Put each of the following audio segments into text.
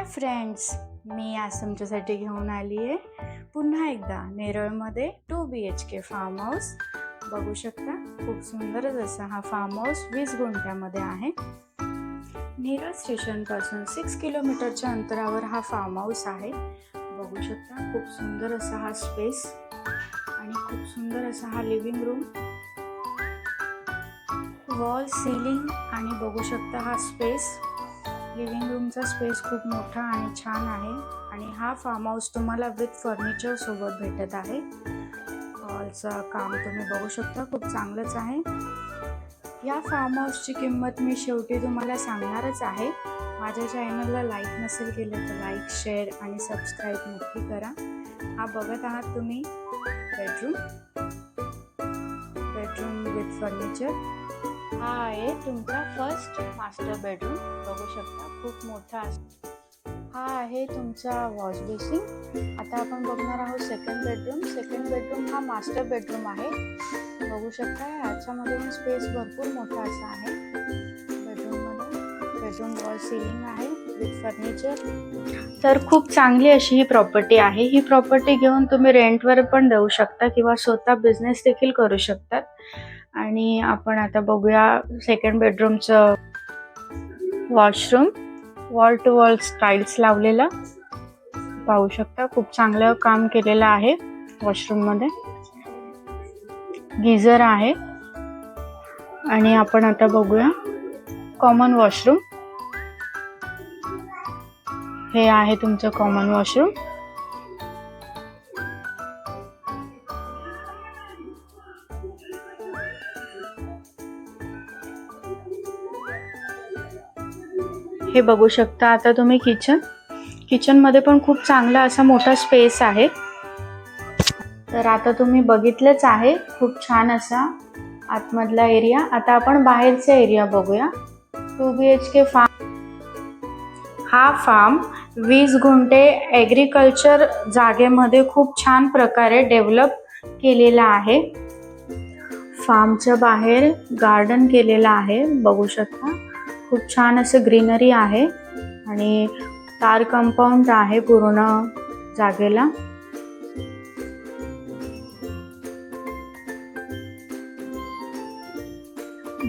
Hi friends, मी आज तुमच्यासाठी घेऊन आली आहे पुन्हा एकदा नेरळमध्ये 2 BHK फार्म हाऊस. बघू शकता खूप सुंदरच असा हा फार्म हाऊस 20 गुंठ्यामध्ये आहे. नेरळ स्टेशनपासून 6 किलोमीटरच्या अंतरावर हा फार्म हाऊस आहे. बघू शकता खूप सुंदर असा हा स्पेस आणि खूप सुंदर असा हा लिव्हिंग रूम, वॉल, सीलिंग आणि बघू शकता हा स्पेस. लिव्हिंग रूमचा स्पेस खूप मोठा आणि छान आहे आणि हा फार्म हाऊस तुम्हाला विथ फर्निचर सोबत भेटत आहे. वॉलचं काम तुम्ही बघू शकता खूप चांगलंच आहे. या फार्म हाऊसची किंमत मी शेवटी तुम्हाला सांगणारच आहे. माझ्या चॅनलला लाईक नसेल केलं तर लाईक, शेअर आणि सबस्क्राईब नक्की करा. हा बघत आहात तुम्ही बेडरूम विथ फर्निचर. हा आहे तुमचा फर्स्ट मास्टर बेडरूम. बघू शकता खूप मोठा. हा आहे तुमचा वॉश बेसिन. आता आपण बघणार आहोत सेकंड बेडरूम हा मास्टर बेडरूम आहे. बघू शकता याच्यामध्ये पण स्पेस भरपूर मोठा असा आहे. बेडरूम वॉल, सीलिंग आहे विथ फर्निचर. तर खूप चांगली अशी ही प्रॉपर्टी आहे. ही प्रॉपर्टी घेऊन तुम्ही रेंटवर पण देऊ शकता किंवा स्वतः बिझनेस देखील करू शकतात. आणि आपण आता बघूया सेकंड बेडरूमचं washroom. Wall to wall tiles लावलेलं पाहू शकता. खूप चांगलं काम केलेलं आहे. वॉशरूम मध्ये गीझर आहे. आणि आपण आता बघूया कॉमन वॉशरूम. हे आहे तुमचं कॉमन वॉशरूम. हे बघू शकता आता तुम्ही किचन मध्ये पण खूप चांगला असा मोठा स्पेस आहे. तर आता तुम्ही बघितलंच आहे खूप छान असा आतमधला एरिया. आता आपण बाहेरचा एरिया बघूया. 2 BHK फार्म. हा फार्म 20 गुंठे ॲग्रिकल्चर जागेमध्ये खूप छान प्रकारे डेव्हलप केलेला आहे. फार्मच्या बाहेर गार्डन केलेलं आहे. बघू शकता खूप छान असं ग्रीनरी आहे आणि तार कंपाऊंड आहे पूर्ण जागेला.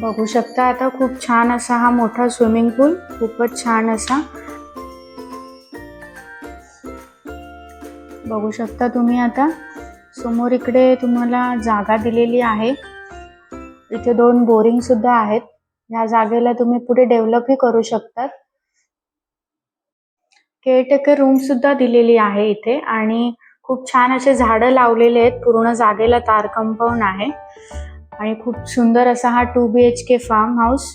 बघू शकता आता खूप छान असा हा मोठा स्विमिंग पूल, खूपच छान असा. बघू शकता तुम्ही आता समोर इकडे तुम्हाला जागा दिलेली आहे. इथे 2 बोरिंग सुद्धा आहेत. या जागेला तुम्ही पुढे डेव्हलपही करू शकतात. केअरटेकर रूम सुद्धा दिलेली आहे इथे आणि खूप छान असे झाडं लावलेले आहेत. पूर्ण जागेला तार कंपाऊंड आहे आणि खूप सुंदर असा हा 2 BHK फार्म हाऊस.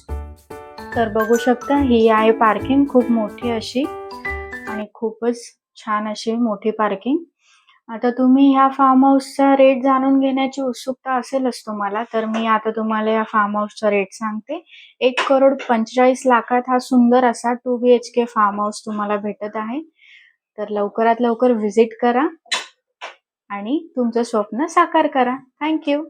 तर बघू शकता ही आहे पार्किंग, खूप मोठी अशी आणि खूपच छान अशी मोठी पार्किंग. आता तुम्ही ह्या फार्म हाऊसचा रेट जाणून घेण्याची उत्सुकता असेलच तुम्हाला, तर मी आता तुम्हाला या फार्म हाऊसचा रेट सांगते. 1,45,00,000 हा सुंदर असा 2 BHK फार्म हाऊस तुम्हाला भेटत आहे. तर लवकरात लवकर व्हिजिट करा आणि तुमचं स्वप्न साकार करा. थँक्यू.